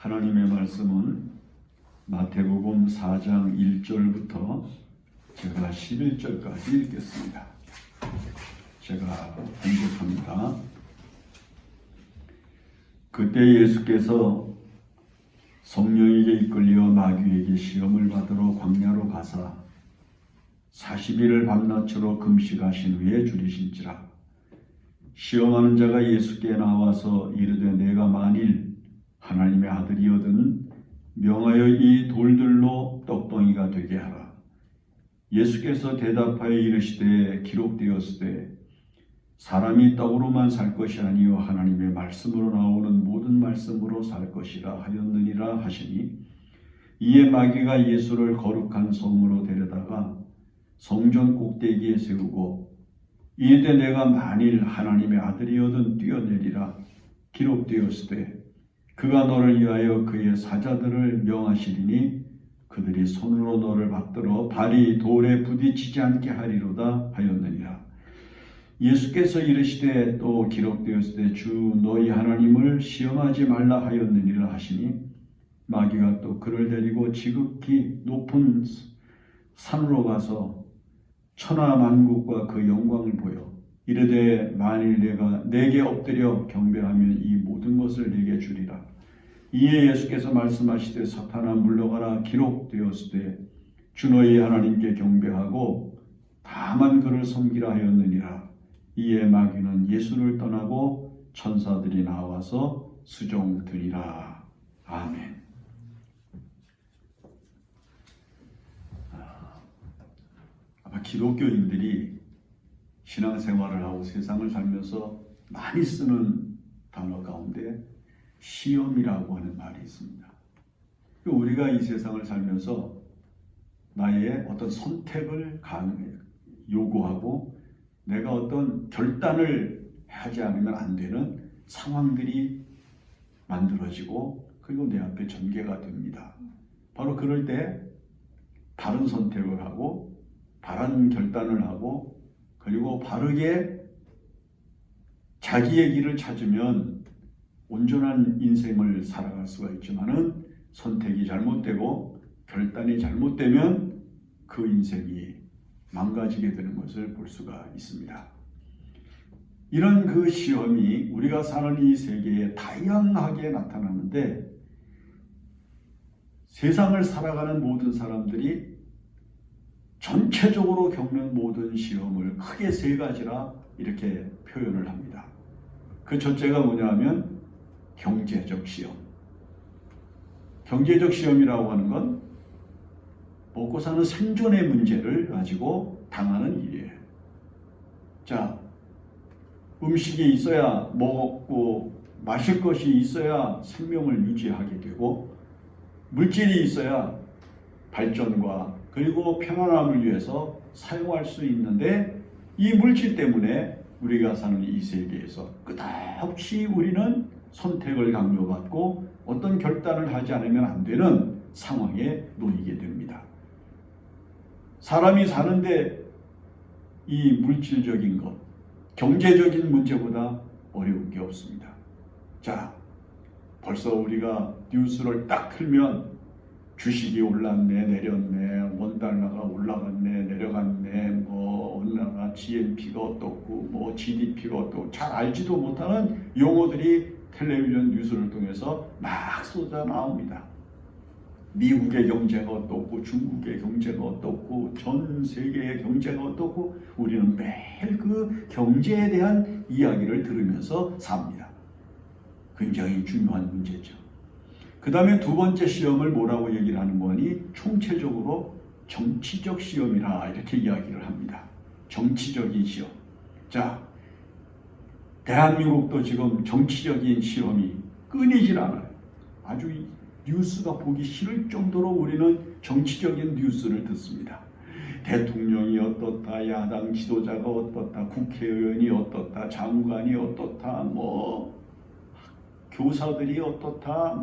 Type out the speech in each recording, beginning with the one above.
하나님의 말씀은 마태복음 4장 1절부터 제가 11절까지 읽겠습니다. 제가 공독합니다. 그때 예수께서 성령에게 이끌려 마귀에게 시험을 받으러 광야로 가사 40일을 밤낮으로 금식하신 후에 줄이신지라. 시험하는 자가 예수께 나와서 이르되 내가 만일 하나님의 아들이거든 명하여 이 돌들로 떡덩이가 되게 하라. 예수께서 대답하여 이르시되 기록되었으되 사람이 떡으로만 살 것이 아니요 하나님의 말씀으로 나오는 모든 말씀으로 살 것이라 하였느니라 하시니, 이에 마귀가 예수를 거룩한 성으로 데려다가 성전 꼭대기에 세우고 이르되 내가 만일 하나님의 아들이거든 뛰어내리라. 기록되었으되 그가 너를 위하여 그의 사자들을 명하시리니 그들이 손으로 너를 받들어 발이 돌에 부딪히지 않게 하리로다 하였느니라. 예수께서 이르시되 또 기록되었으되 주 너희 하나님을 시험하지 말라 하였느니라 하시니, 마귀가 또 그를 데리고 지극히 높은 산으로 가서 천하만국과 그 영광을 보여 이르되 만일 내가 내게 엎드려 경배하면 이 모든 것을 내게 주리라. 이에 예수께서 말씀하시되 사탄아 물러가라. 기록되었으되 주 너희 하나님께 경배하고 다만 그를 섬기라 하였느니라. 이에 마귀는 예수를 떠나고 천사들이 나와서 수종드리라. 아멘. 아마 기독교인들이 신앙생활을 하고 세상을 살면서 많이 쓰는 단어 가운데 시험이라고 하는 말이 있습니다. 우리가 이 세상을 살면서 나의 어떤 선택을 요구하고 내가 어떤 결단을 하지 않으면 안 되는 상황들이 만들어지고 그리고 내 앞에 전개가 됩니다. 바로 그럴 때 바른 선택을 하고 바른 결단을 하고 그리고 바르게 자기의 길을 찾으면 온전한 인생을 살아갈 수가 있지만은 선택이 잘못되고 결단이 잘못되면 그 인생이 망가지게 되는 것을 볼 수가 있습니다. 이런 그 시험이 우리가 사는 이 세계에 다양하게 나타나는데, 세상을 살아가는 모든 사람들이 전체적으로 겪는 모든 시험을 크게 세 가지라 이렇게 표현을 합니다. 그 첫째가 뭐냐 하면 경제적 시험. 경제적 시험이라고 하는 건 먹고 사는 생존의 문제를 가지고 당하는 일이에요. 자, 음식이 있어야 먹고 마실 것이 있어야 생명을 유지하게 되고 물질이 있어야 발전과 그리고 평안함을 위해서 사용할 수 있는데, 이 물질 때문에 우리가 사는 이 세계에서 끝없이 우리는 선택을 강요받고 어떤 결단을 하지 않으면 안 되는 상황에 놓이게 됩니다. 사람이 사는데 이 물질적인 것, 경제적인 문제보다 어려운 게 없습니다. 자, 벌써 우리가 뉴스를 딱 틀면 주식이 올랐네, 내렸네, 원달러가 올라갔네, 내려갔네, 어느 나라 GNP가 어떻고, GDP가 어떻고, 잘 알지도 못하는 용어들이 텔레비전 뉴스를 통해서 막 쏟아 나옵니다. 미국의 경제가 어떻고, 중국의 경제가 어떻고, 전 세계의 경제가 어떻고, 우리는 매일 그 경제에 대한 이야기를 들으면서 삽니다. 굉장히 중요한 문제죠. 그 다음에 두 번째 시험을 뭐라고 얘기를 하는 거니? 총체적으로 정치적 시험이라 이렇게 이야기를 합니다. 정치적인 시험. 자, 대한민국도 지금 정치적인 시험이 끊이질 않아요. 아주 뉴스가 보기 싫을 정도로 우리는 정치적인 뉴스를 듣습니다. 대통령이 어떻다, 야당 지도자가 어떻다, 국회의원이 어떻다, 장관이 어떻다, 교사들이 어떻다,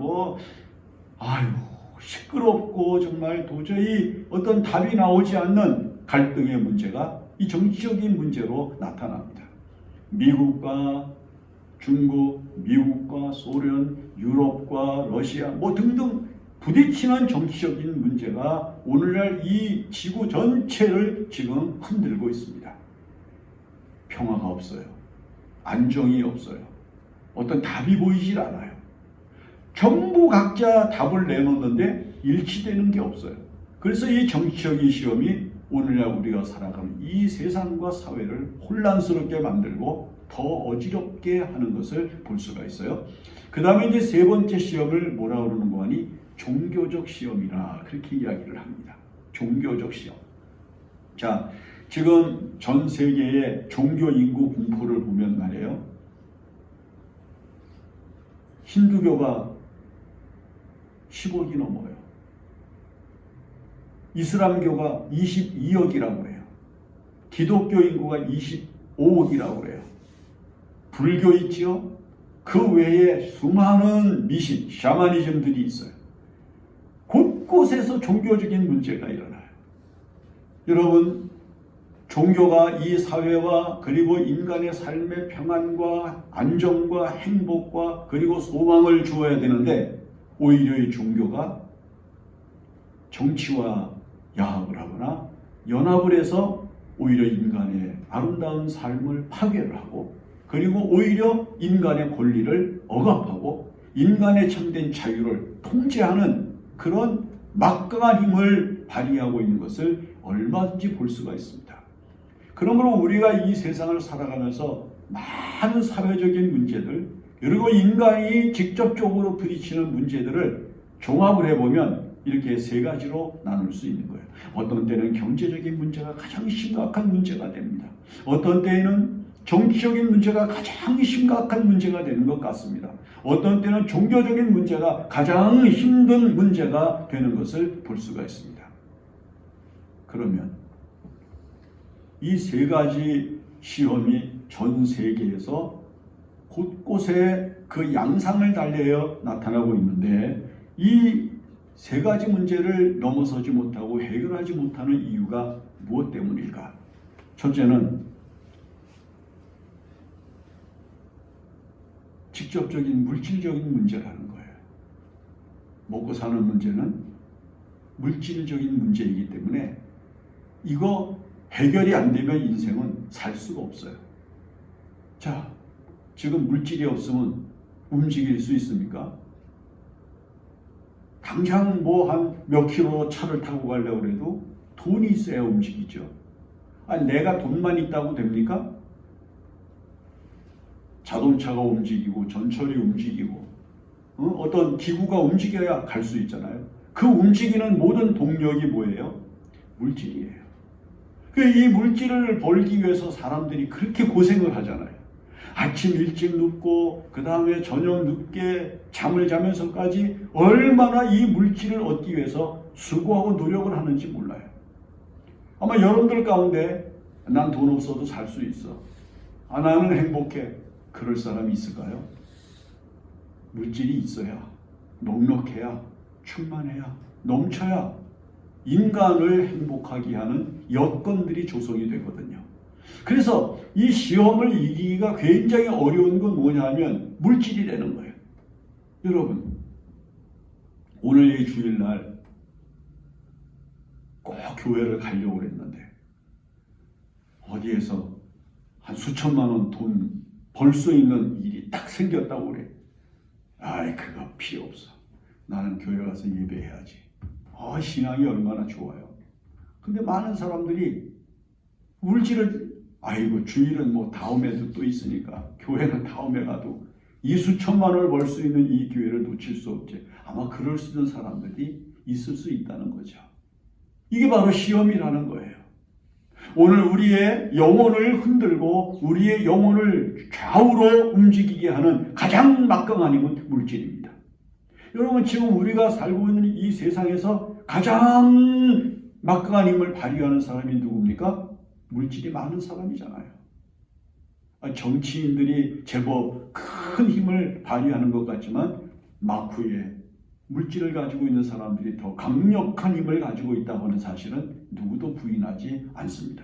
시끄럽고 정말 도저히 어떤 답이 나오지 않는 갈등의 문제가 이 정치적인 문제로 나타납니다. 미국과 중국, 미국과 소련, 유럽과 러시아 뭐 등등 부딪히는 정치적인 문제가 오늘날 이 지구 전체를 지금 흔들고 있습니다. 평화가 없어요. 안정이 없어요. 어떤 답이 보이질 않아요. 전부 각자 답을 내놓는데 일치되는 게 없어요. 그래서 이 정치적인 시험이 오늘날 우리가 살아가는 이 세상과 사회를 혼란스럽게 만들고 더 어지럽게 하는 것을 볼 수가 있어요. 그 다음에 이제 세 번째 시험을 뭐라 그러는 거 하니 종교적 시험이라 그렇게 이야기를 합니다. 종교적 시험. 자, 지금 전 세계의 종교 인구 분포를 보면 말이에요. 힌두교가 10억이 넘어요. 이슬람교가 22억이라고 해요. 기독교 인구가 25억이라고 해요. 불교 있지요? 그 외에 수많은 미신, 샤머니즘들이 있어요. 곳곳에서 종교적인 문제가 일어나요. 여러분, 종교가 이 사회와 그리고 인간의 삶의 평안과 안정과 행복과 그리고 소망을 주어야 되는데 오히려 이 종교가 정치와 야합을 하거나 연합을 해서 오히려 인간의 아름다운 삶을 파괴를 하고 그리고 오히려 인간의 권리를 억압하고 인간의 참된 자유를 통제하는 그런 막강한 힘을 발휘하고 있는 것을 얼마든지 볼 수가 있습니다. 그러므로 우리가 이 세상을 살아가면서 많은 사회적인 문제들 그리고 인간이 직접적으로 부딪히는 문제들을 종합을 해보면 이렇게 세 가지로 나눌 수 있는 거예요. 어떤 때는 경제적인 문제가 가장 심각한 문제가 됩니다. 어떤 때에는 정치적인 문제가 가장 심각한 문제가 되는 것 같습니다. 어떤 때는 종교적인 문제가 가장 힘든 문제가 되는 것을 볼 수가 있습니다. 그러면 이 세 가지 시험이 전 세계에서 곳곳에 그 양상을 달리어 나타나고 있는데 이 세 가지 문제를 넘어서지 못하고 해결하지 못하는 이유가 무엇 때문일까? 첫째는 직접적인 물질적인 문제라는 거예요. 먹고 사는 문제는 물질적인 문제이기 때문에 이거 해결이 안 되면 인생은 살 수가 없어요. 자, 지금 물질이 없으면 움직일 수 있습니까? 당장 뭐 한 몇 킬로 차를 타고 가려고 해도 돈이 있어야 움직이죠. 아니 내가 돈만 있다고 됩니까? 자동차가 움직이고 전철이 움직이고 어떤 기구가 움직여야 갈 수 있잖아요. 그 움직이는 모든 동력이 뭐예요? 물질이에요. 이 물질을 벌기 위해서 사람들이 그렇게 고생을 하잖아요. 아침 일찍 눕고 그 다음에 저녁 늦게 잠을 자면서까지 얼마나 이 물질을 얻기 위해서 수고하고 노력을 하는지 몰라요. 아마 여러분들 가운데 난 돈 없어도 살 수 있어. 나는 행복해. 그럴 사람이 있을까요? 물질이 있어야, 넉넉해야, 충만해야, 넘쳐야 인간을 행복하게 하는 여건들이 조성이 되거든요. 그래서 이 시험을 이기기가 굉장히 어려운 건 뭐냐면 물질이라는 거예요. 여러분, 오늘 이 주일날 꼭 교회를 가려고 했는데 어디에서 한 수천만 원 돈 벌 수 있는 일이 딱 생겼다고 그래. 아이, 그거 필요 없어. 나는 교회 가서 예배해야지. 신앙이 얼마나 좋아요. 근데 많은 사람들이 물질을 아이고 주일은 뭐 다음에도 또 있으니까 교회는 다음에 가도 이 수천만 원을 벌 수 있는 이 기회를 놓칠 수 없지. 아마 그럴 수 있는 사람들이 있을 수 있다는 거죠. 이게 바로 시험이라는 거예요. 오늘 우리의 영혼을 흔들고 우리의 영혼을 좌우로 움직이게 하는 가장 막강한 힘은 물질입니다. 여러분, 지금 우리가 살고 있는 이 세상에서 가장 막강한 힘을 발휘하는 사람이 누굽니까? 물질이 많은 사람이잖아요. 정치인들이 제법 큰 힘을 발휘하는 것 같지만 막후에 물질을 가지고 있는 사람들이 더 강력한 힘을 가지고 있다고 하는 사실은 누구도 부인하지 않습니다.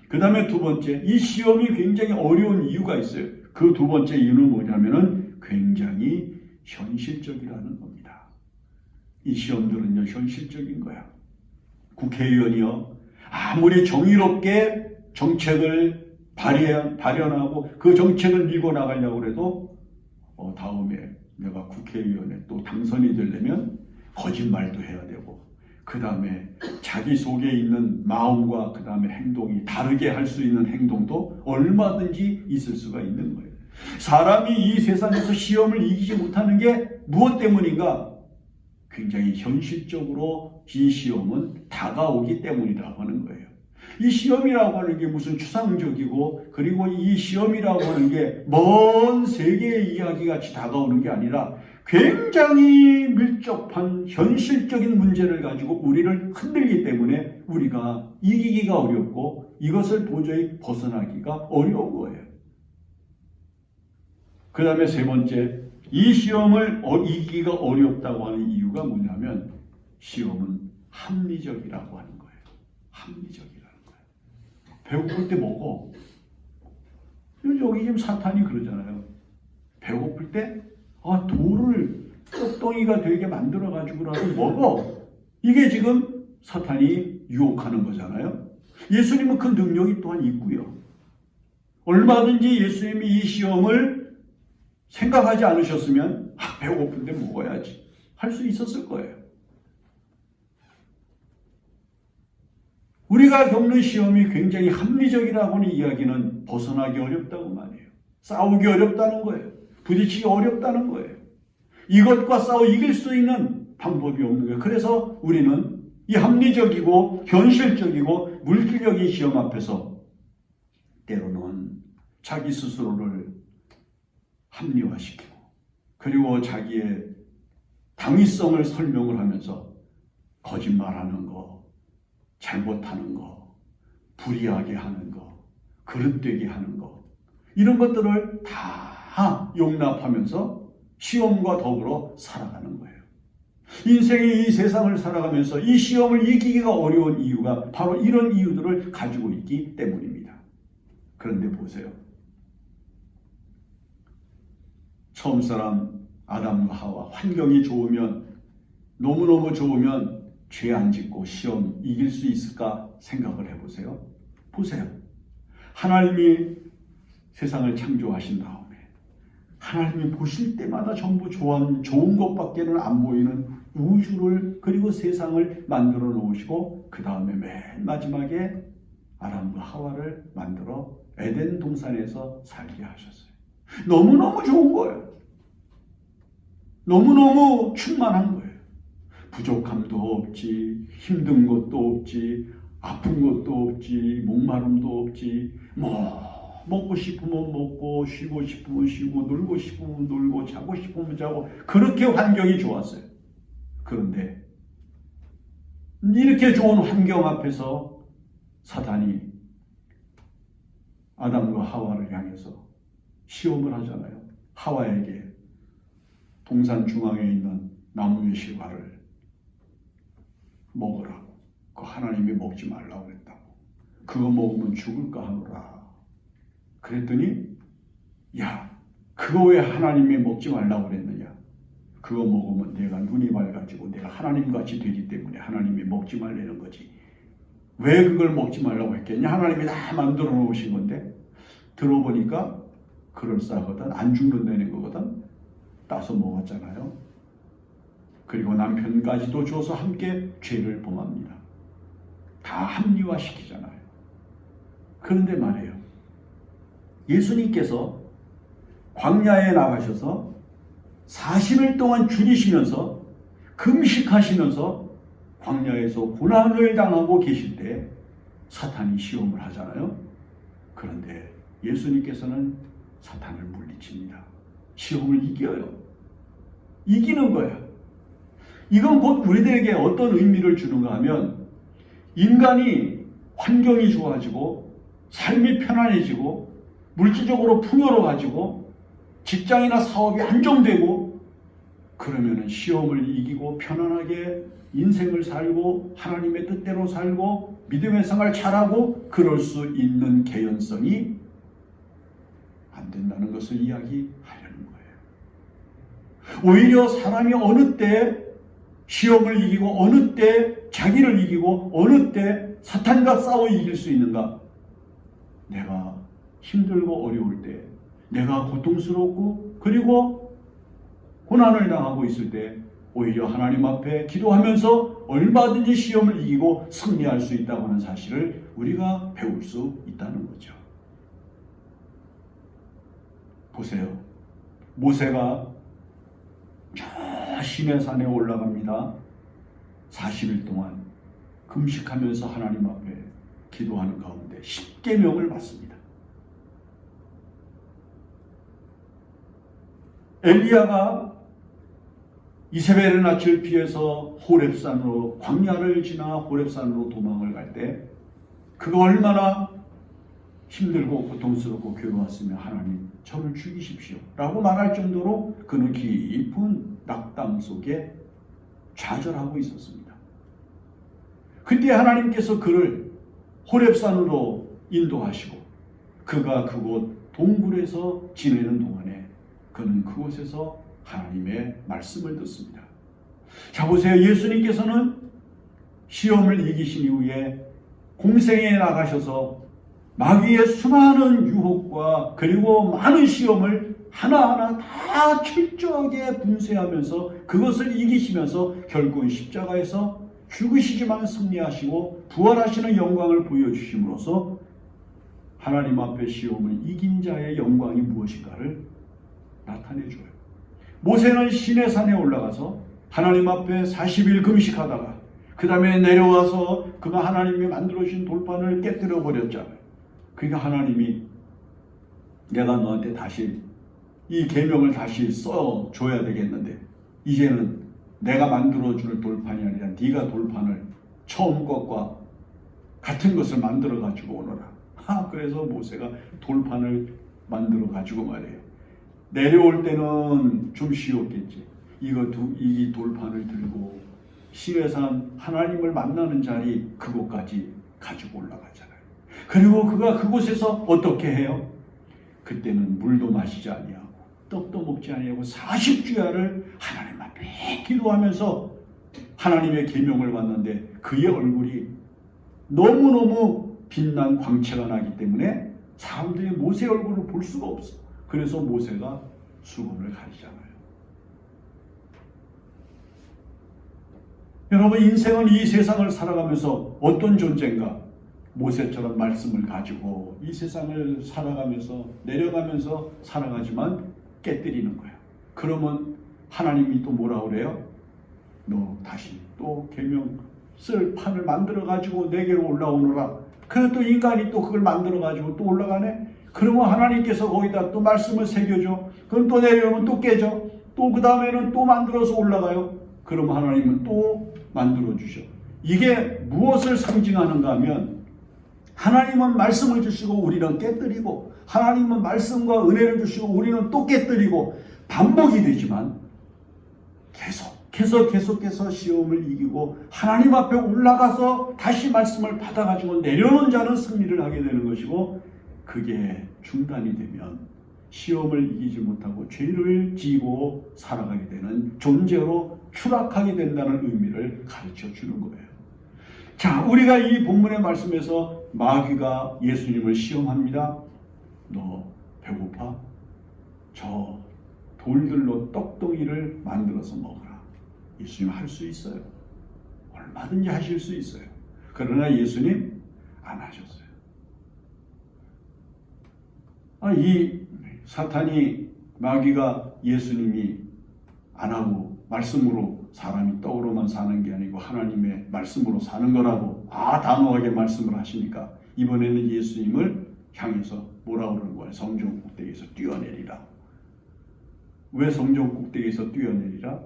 그 다음에 두 번째, 이 시험이 굉장히 어려운 이유가 있어요. 그 두 번째 이유는 뭐냐면은 굉장히 현실적이라는 겁니다. 이 시험들은요, 현실적인 거야. 국회의원이요, 아무리 정의롭게 정책을 발현하고 그 정책을 밀고 나가려고 해도 다음에 내가 국회의원에 또 당선이 되려면 거짓말도 해야 되고, 그 다음에 자기 속에 있는 마음과 그 다음에 행동이 다르게 할 수 있는 행동도 얼마든지 있을 수가 있는 거예요. 사람이 이 세상에서 시험을 이기지 못하는 게 무엇 때문인가? 굉장히 현실적으로 이 시험은 다가오기 때문이라고 하는 거예요. 이 시험이라고 하는 게 무슨 추상적이고, 그리고 이 시험이라고 하는 게 먼 세계의 이야기 같이 다가오는 게 아니라 굉장히 밀접한 현실적인 문제를 가지고 우리를 흔들기 때문에 우리가 이기기가 어렵고 이것을 도저히 벗어나기가 어려운 거예요. 그 다음에 세 번째, 이 시험을 이기기가 어렵다고 하는 이유가 뭐냐면 시험은 합리적이라고 하는 거예요. 합리적이라는 거예요. 배고플 때 먹어. 여기 지금 사탄이 그러잖아요. 배고플 때 돌을 떡덩이가 되게 만들어가지고라도 먹어. 이게 지금 사탄이 유혹하는 거잖아요. 예수님은 그 능력이 또한 있고요. 얼마든지 예수님이 이 시험을 생각하지 않으셨으면 배고픈데 먹어야지 할 수 있었을 거예요. 우리가 겪는 시험이 굉장히 합리적이라고 하는 이야기는 벗어나기 어렵다고 말이에요. 싸우기 어렵다는 거예요. 부딪히기 어렵다는 거예요. 이것과 싸워 이길 수 있는 방법이 없는 거예요. 그래서 우리는 이 합리적이고 현실적이고 물질적인 시험 앞에서 때로는 자기 스스로를 합리화시키고, 그리고 자기의 당위성을 설명을 하면서 거짓말하는 거, 잘못하는 거, 불이하게 하는 거, 그릇되게 하는 거, 이런 것들을 다 용납하면서 시험과 더불어 살아가는 거예요. 인생의 이 세상을 살아가면서 이 시험을 이기기가 어려운 이유가 바로 이런 이유들을 가지고 있기 때문입니다. 그런데 보세요. 처음 사람 아담과 하와, 환경이 좋으면, 너무너무 좋으면 죄 안 짓고 시험 이길 수 있을까 생각을 해보세요. 보세요. 하나님이 세상을 창조하신 다음에 하나님이 보실 때마다 전부 좋은 것밖에는 안 보이는 우주를, 그리고 세상을 만들어 놓으시고, 그 다음에 맨 마지막에 아담과 하와를 만들어 에덴 동산에서 살게 하셨어요. 너무너무 좋은 거예요. 너무너무 충만한 거예요. 부족함도 없지, 힘든 것도 없지, 아픈 것도 없지, 목마름도 없지, 먹고 싶으면 먹고, 쉬고 싶으면 쉬고, 놀고 싶으면 놀고, 자고 싶으면 자고, 그렇게 환경이 좋았어요. 그런데 이렇게 좋은 환경 앞에서 사탄이 아담과 하와를 향해서 시험을 하잖아요. 하와에게 동산 중앙에 있는 나무의 실과를 먹으라고, 그 하나님이 먹지 말라고 그랬다고, 그거 먹으면 죽을까 하노라 그랬더니, 야, 그거 왜 하나님이 먹지 말라고 그랬느냐? 그거 먹으면 내가 눈이 밝아지고 내가 하나님같이 되기 때문에 하나님이 먹지 말라는 거지. 왜 그걸 먹지 말라고 했겠냐? 하나님이 다 만들어 놓으신 건데. 들어보니까 그럴싸하거든, 안 죽는다는 거거든. 따서 먹었잖아요. 그리고 남편까지도 줘서 함께 죄를 범합니다. 다 합리화시키잖아요. 그런데 말이에요, 예수님께서 광야에 나가셔서 40일 동안 줄이시면서 금식하시면서 광야에서 고난을 당하고 계실 때 사탄이 시험을 하잖아요. 그런데 예수님께서는 사탄을 물리칩니다. 시험을 이겨요. 이기는 거예요. 이건 곧 우리들에게 어떤 의미를 주는가 하면, 인간이 환경이 좋아지고 삶이 편안해지고 물질적으로 풍요로워지고 직장이나 사업이 안정되고, 그러면은 시험을 이기고 편안하게 인생을 살고 하나님의 뜻대로 살고 믿음의 생활을 잘하고 그럴 수 있는 개연성이 안 된다는 것을 이야기하려는 거예요. 오히려 사람이 어느 때 시험을 이기고 어느 때 자기를 이기고 어느 때 사탄과 싸워 이길 수 있는가? 내가 힘들고 어려울 때, 내가 고통스럽고 그리고 고난을 당하고 있을 때 오히려 하나님 앞에 기도하면서 얼마든지 시험을 이기고 승리할 수 있다고 하는 사실을 우리가 배울 수 있다는 거죠. 보세요. 모세가 저 시내산에 올라갑니다. 40일 동안 금식하면서 하나님 앞에 기도하는 가운데 10계명을 받습니다. 엘리야가 이세벨의 낯을 피해서 호렙산으로 광야를 지나 호렙산으로 도망을 갈 때 그가 얼마나 힘들고 고통스럽고 괴로웠으며 하나님 저를 죽이십시오 라고 말할 정도로 그는 깊은 낙담 속에 좌절하고 있었습니다. 그때 하나님께서 그를 호렙산으로 인도하시고 그가 그곳 동굴에서 지내는 동안에 그는 그곳에서 하나님의 말씀을 듣습니다. 자, 보세요. 예수님께서는 시험을 이기신 이후에 공생에 나가셔서 마귀의 수많은 유혹과 그리고 많은 시험을 하나하나 다 철저하게 분쇄하면서 그것을 이기시면서 결국은 십자가에서 죽으시지만 승리하시고 부활하시는 영광을 보여주심으로써 하나님 앞에 시험을 이긴 자의 영광이 무엇인가를 나타내줘요. 모세는 시내산에 올라가서 하나님 앞에 40일 금식하다가 그 다음에 내려와서 그가 하나님이 만들어주신 돌판을 깨뜨려 버렸잖아요. 그러니까 하나님이 내가 너한테 다시 이 계명을 다시 써줘야 되겠는데 이제는 내가 만들어줄 돌판이 아니라 네가 돌판을 처음 것과 같은 것을 만들어 가지고 오너라. 그래서 모세가 돌판을 만들어 가지고 말이에요. 내려올 때는 좀 쉬웠겠지. 이 돌판을 들고 시내산 하나님을 만나는 자리 그곳까지 가지고 올라가잖아요. 그리고 그가 그곳에서 어떻게 해요? 그때는 물도 마시지 아니하고 떡도 먹지 아니하고 40주야를 하나님 앞에 기도하면서 하나님의 계명을 받는데 그의 얼굴이 너무너무 빛난 광채가 나기 때문에 사람들이 모세 얼굴을 볼 수가 없어. 그래서 모세가 수건을 가리잖아요. 여러분, 인생은 이 세상을 살아가면서 어떤 존재인가? 모세처럼 말씀을 가지고 이 세상을 살아가면서 내려가면서 살아가지만 깨뜨리는 거예요. 그러면 하나님이 또 뭐라 그래요? 너 다시 또 계명 쓸 판을 만들어 가지고 내게로 올라오너라. 그래서 또 인간이 또 그걸 만들어 가지고 또 올라가네. 그러면 하나님께서 거기다 또 말씀을 새겨줘. 그럼 또 내려오면 또 깨져. 또 그 다음에는 또 만들어서 올라가요. 그럼 하나님은 또 만들어 주셔. 이게 무엇을 상징하는가 하면 하나님은 말씀을 주시고 우리는 깨뜨리고 하나님은 말씀과 은혜를 주시고 우리는 또 깨뜨리고 반복이 되지만 계속해서 시험을 이기고 하나님 앞에 올라가서 다시 말씀을 받아가지고 내려오는 자는 승리를 하게 되는 것이고 그게 중단이 되면 시험을 이기지 못하고 죄를 지고 살아가게 되는 존재로 추락하게 된다는 의미를 가르쳐 주는 거예요. 자, 우리가 이 본문의 말씀에서 마귀가 예수님을 시험합니다. 너 배고파? 저 돌들로 떡덩이를 만들어서 먹어라. 예수님 할 수 있어요. 얼마든지 하실 수 있어요. 그러나 예수님 안 하셨어요. 이 사탄이 마귀가 예수님이 안 하고 말씀으로 사람이 떡으로만 사는 게 아니고 하나님의 말씀으로 사는 거라고 단호하게 말씀을 하시니까 이번에는 예수님을 향해서 뭐라고 그러는 거예요? 성전 꼭대기에서 뛰어내리라. 왜 성전 꼭대기에서 뛰어내리라?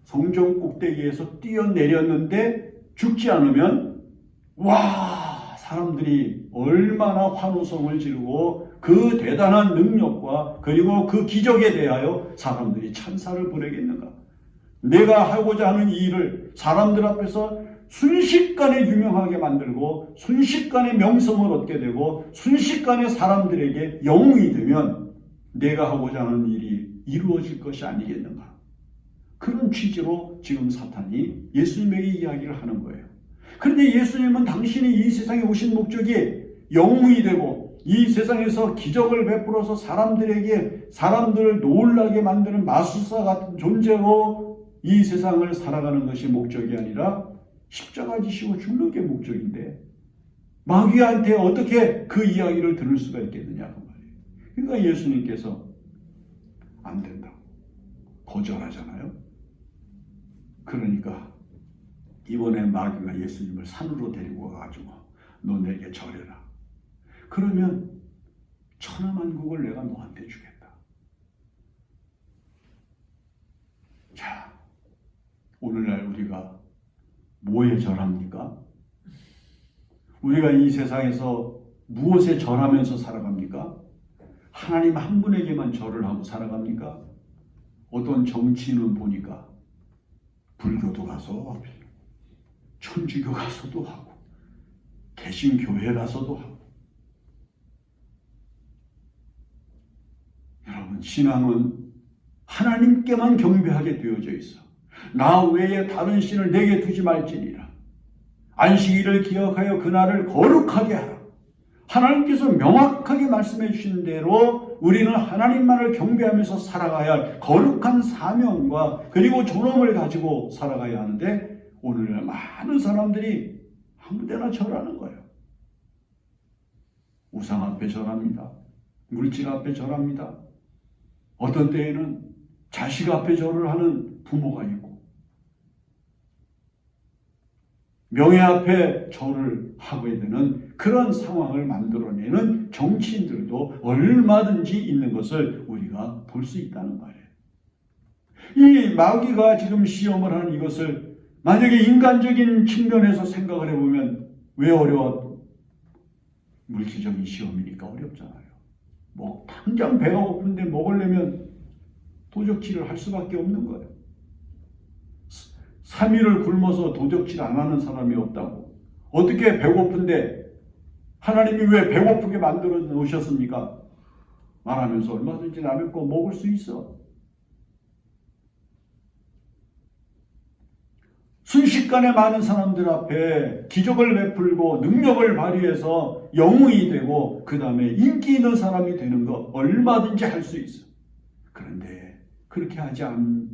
성전 꼭대기에서 뛰어내렸는데 죽지 않으면 사람들이 얼마나 환호성을 지르고 그 대단한 능력과 그리고 그 기적에 대하여 사람들이 찬사를 부르겠는가. 내가 하고자 하는 이 일을 사람들 앞에서 순식간에 유명하게 만들고 순식간에 명성을 얻게 되고 순식간에 사람들에게 영웅이 되면 내가 하고자 하는 일이 이루어질 것이 아니겠는가. 그런 취지로 지금 사탄이 예수님에게 이야기를 하는 거예요. 그런데 예수님은 당신이 이 세상에 오신 목적이 영웅이 되고 이 세상에서 기적을 베풀어서 사람들을 놀라게 만드는 마술사 같은 존재로 이 세상을 살아가는 것이 목적이 아니라 십자가 지시고 죽는 게 목적인데 마귀한테 어떻게 그 이야기를 들을 수가 있겠느냐 그 말이에요. 그러니까 예수님께서 안 된다고 거절하잖아요. 그러니까 이번에 마귀가 예수님을 산으로 데리고 가가지고 너 내게 절해라. 그러면 천하만국을 내가 너한테 주겠다. 자, 오늘날 우리가 뭐에 절합니까? 우리가 이 세상에서 무엇에 절하면서 살아갑니까? 하나님 한 분에게만 절을 하고 살아갑니까? 어떤 정치인은 보니까 불교도 가서 천주교 가서도 하고 개신교회 가서도 하고. 여러분, 신앙은 하나님께만 경배하게 되어져 있어. 나 외에 다른 신을 내게 두지 말지니라. 안식일을 기억하여 그날을 거룩하게 하라. 하나님께서 명확하게 말씀해 주신 대로 우리는 하나님만을 경배하면서 살아가야 할 거룩한 사명과 그리고 존엄을 가지고 살아가야 하는데 오늘날 많은 사람들이 아무데나 절하는 거예요. 우상 앞에 절합니다. 물질 앞에 절합니다. 어떤 때에는 자식 앞에 절을 하는 부모가 있고 명예 앞에 절을 하게 되는 그런 상황을 만들어내는 정치인들도 얼마든지 있는 것을 우리가 볼 수 있다는 말이에요. 이 마귀가 지금 시험을 하는 이것을 만약에 인간적인 측면에서 생각을 해보면 왜 어려워? 물질적인 시험이니까 어렵잖아요. 뭐 당장 배가 고픈데 먹으려면 도적질을 할 수밖에 없는 거예요. 3일을 굶어서 도적질 안 하는 사람이 없다고. 어떻게 배고픈데 하나님이 왜 배고프게 만들어 놓으셨습니까? 말하면서 얼마든지 남의 거 먹을 수 있어. 순식간에 많은 사람들 앞에 기적을 베풀고 능력을 발휘해서 영웅이 되고 그 다음에 인기 있는 사람이 되는 거 얼마든지 할 수 있어. 그런데 그렇게 하지 않은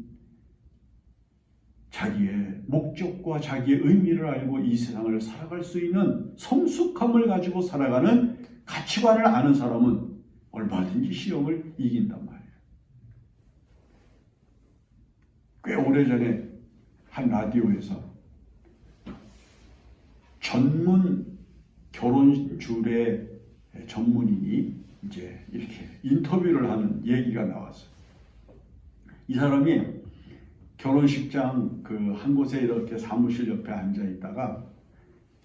자기의 목적과 자기의 의미를 알고 이 세상을 살아갈 수 있는 성숙함을 가지고 살아가는 가치관을 아는 사람은 얼마든지 시험을 이긴단 말이에요. 꽤 오래전에 한 라디오에서 전문 결혼 주례 전문인이 이제 이렇게 인터뷰를 하는 얘기가 나왔어요. 이 사람이 결혼식장 그 한 곳에 이렇게 사무실 옆에 앉아 있다가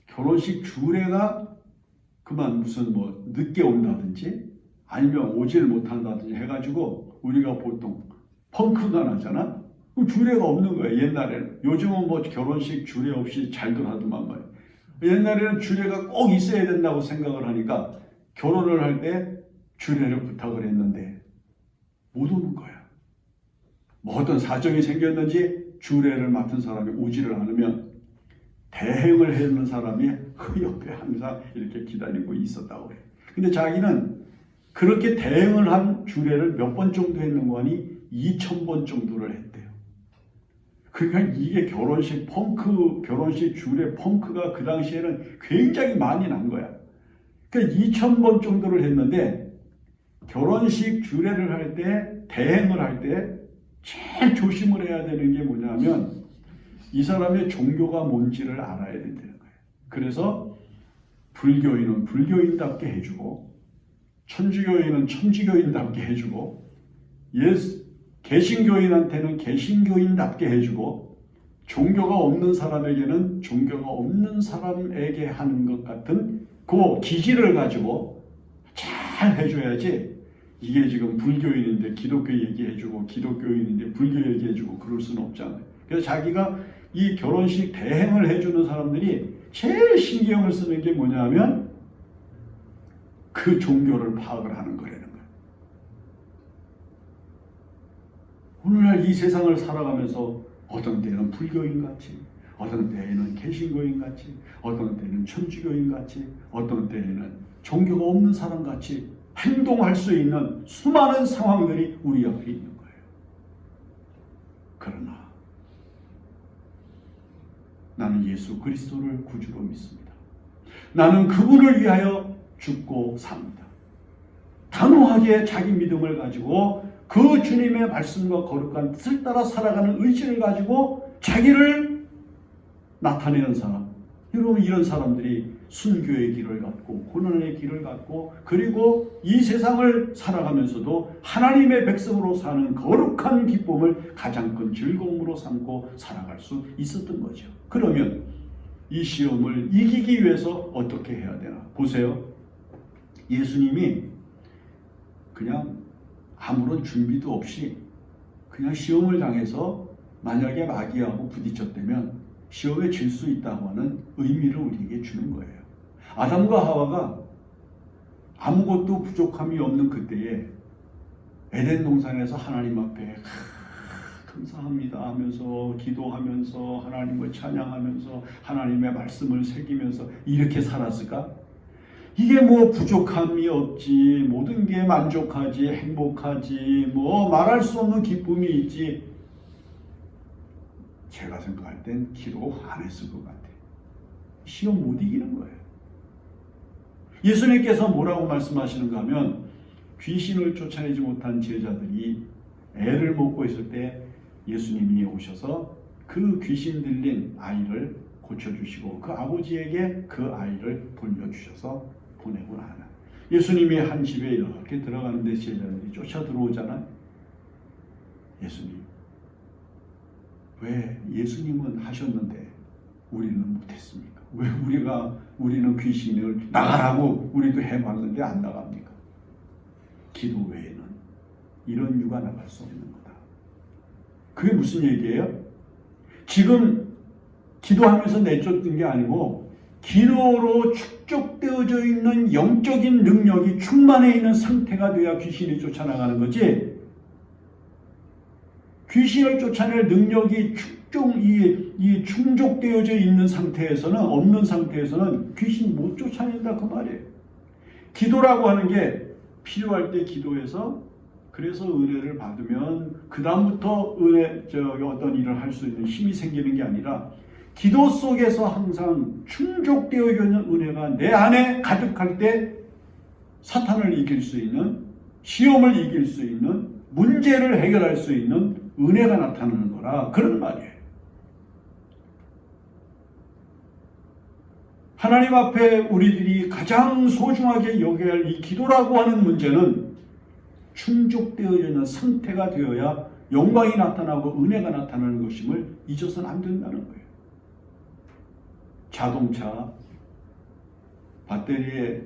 결혼식 주례가 그만 무슨 뭐 늦게 온다든지 아니면 오질 못한다든지 해가지고 우리가 보통 펑크가 나잖아. 주례가 없는 거야 옛날에는. 요즘은 뭐 결혼식 주례 없이 잘들 하더만 말이야. 옛날에는 주례가 꼭 있어야 된다고 생각을 하니까 결혼을 할 때 주례를 부탁을 했는데 못 오는 거야. 뭐 어떤 사정이 생겼는지 주례를 맡은 사람이 오지를 않으면 대행을 해주는 사람이 그 옆에 항상 이렇게 기다리고 있었다고 해. 근데 자기는 그렇게 대행을 한 주례를 몇 번 정도 했는 거니 2,000번 정도를 했대요. 그러니까 이게 결혼식 주례 펑크가 그 당시에는 굉장히 많이 난 거야. 그러니까 2,000번 정도를 했는데 결혼식 주례를 할 때 대행을 할 때 제일 조심을 해야 되는 게 뭐냐면 이 사람의 종교가 뭔지를 알아야 된다는 거예요. 그래서 불교인은 불교인답게 해주고 천주교인은 천주교인답게 해주고 개신교인한테는 개신교인답게 해주고 종교가 없는 사람에게는 종교가 없는 사람에게 하는 것 같은 그 기질을 가지고 잘 해줘야지 이게 지금 불교인인데 기독교 얘기해주고 기독교인인데 불교 얘기해주고 그럴 수는 없잖아요. 그래서 자기가 이 결혼식 대행을 해주는 사람들이 제일 신경을 쓰는 게 뭐냐면 그 종교를 파악을 하는 거라는 거예요. 오늘날 이 세상을 살아가면서 어떤 때는 불교인 같이, 어떤 때에는 개신교인 같이, 어떤 때는 천주교인 같이, 어떤 때에는 종교가 없는 사람 같이 행동할 수 있는 수많은 상황들이 우리 앞에 있는 거예요. 그러나 나는 예수 그리스도를 구주로 믿습니다. 나는 그분을 위하여 죽고 삽니다. 단호하게 자기 믿음을 가지고 그 주님의 말씀과 거룩한 뜻을 따라 살아가는 의지를 가지고 자기를 나타내는 사람. 여러분, 이런 사람들이 순교의 길을 갖고 고난의 길을 갖고 그리고 이 세상을 살아가면서도 하나님의 백성으로 사는 거룩한 기쁨을 가장 큰 즐거움으로 삼고 살아갈 수 있었던 거죠. 그러면 이 시험을 이기기 위해서 어떻게 해야 되나? 보세요. 예수님이 그냥 아무런 준비도 없이 그냥 시험을 당해서 만약에 마귀하고 부딪혔다면 시험에 질 수 있다고 하는 의미를 우리에게 주는 거예요. 아담과 하와가 아무것도 부족함이 없는 그때에 에덴 동산에서 하나님 앞에 감사합니다 하면서 기도하면서 하나님을 찬양하면서 하나님의 말씀을 새기면서 이렇게 살았을까? 이게 뭐 부족함이 없지, 모든 게 만족하지, 행복하지, 뭐 말할 수 없는 기쁨이 있지. 제가 생각할 땐 기도 안 했을 것 같아요. 시험 못 이기는 거예요. 예수님께서 뭐라고 말씀하시는가 하면 귀신을 쫓아내지 못한 제자들이 애를 먹고 있을 때 예수님이 오셔서 그 귀신 들린 아이를 고쳐주시고 그 아버지에게 그 아이를 돌려주셔서 보내고 나는 예수님이 한 집에 이렇게 들어가는데 제자들이 쫓아 들어오잖아요. 예수님, 왜 예수님은 하셨는데 우리는 못했습니까? 왜 우리는 귀신을 나가라고 우리도 해봤는데 안 나갑니까? 기도 외에는 이런 유가 나갈 수 없는 거다. 그게 무슨 얘기예요? 지금 기도하면서 내쫓는 게 아니고 기도로 축적되어져 있는 영적인 능력이 충만해 있는 상태가 돼야 귀신이 쫓아나가는 거지. 귀신을 쫓아낼 능력이 충족되어져 있는 상태에서는 없는 상태에서는 귀신 못 쫓아낸다 그 말이에요. 기도라고 하는 게 필요할 때 기도해서 그래서 은혜를 받으면 그 다음부터 어떤 일을 할 수 있는 힘이 생기는 게 아니라 기도 속에서 항상 충족되어 있는 은혜가 내 안에 가득할 때 사탄을 이길 수 있는, 시험을 이길 수 있는, 문제를 해결할 수 있는 은혜가 나타나는 거라 그런 말이에요. 하나님 앞에 우리들이 가장 소중하게 여겨야 할 이 기도라고 하는 문제는 충족되어 있는 상태가 되어야 영광이 나타나고 은혜가 나타나는 것임을 잊어서는 안 된다는 거예요. 자동차 배터리에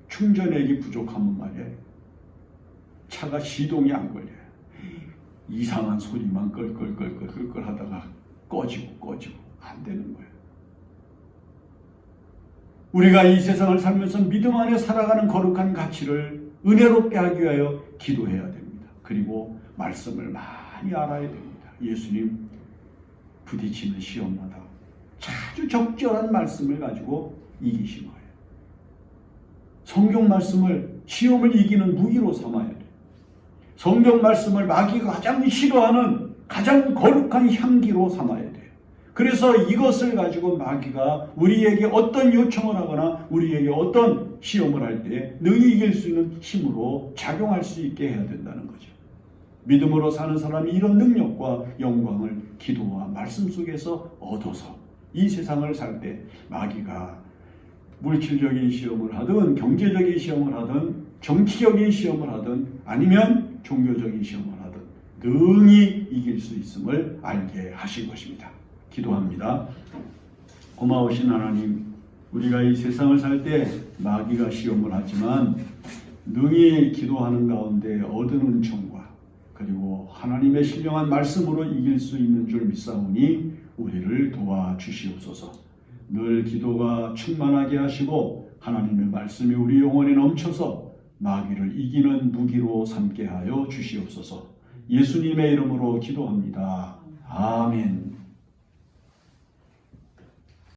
충전액이 부족하면 말이에요. 차가 시동이 안 걸려요. 이상한 소리만 끌끌 하다가 꺼지고 안 되는 거예요. 우리가 이 세상을 살면서 믿음 안에 살아가는 거룩한 가치를 은혜롭게 하기 위하여 기도해야 됩니다. 그리고 말씀을 많이 알아야 됩니다. 예수님 부딪히는 시험마다 아주 적절한 말씀을 가지고 이기신 거예요. 성경 말씀을 시험을 이기는 무기로 삼아야 돼요. 성경 말씀을 마귀가 가장 싫어하는 가장 거룩한 향기로 삼아야 돼요. 그래서 이것을 가지고 마귀가 우리에게 어떤 요청을 하거나 우리에게 어떤 시험을 할 때 능히 이길 수 있는 힘으로 작용할 수 있게 해야 된다는 거죠. 믿음으로 사는 사람이 이런 능력과 영광을 기도와 말씀 속에서 얻어서 이 세상을 살 때 마귀가 물질적인 시험을 하든 경제적인 시험을 하든 정치적인 시험을 하든 아니면 종교적인 시험을 하든 능히 이길 수 있음을 알게 하신 것입니다. 기도합니다. 고마우신 하나님, 우리가 이 세상을 살 때 마귀가 시험을 하지만 능히 기도하는 가운데 얻은 은총과 그리고 하나님의 신령한 말씀으로 이길 수 있는 줄 믿사오니 우리를 도와주시옵소서. 늘 기도가 충만하게 하시고 하나님의 말씀이 우리 영혼에 넘쳐서 마귀를 이기는 무기로 삼게 하여 주시옵소서. 예수님의 이름으로 기도합니다. 아멘.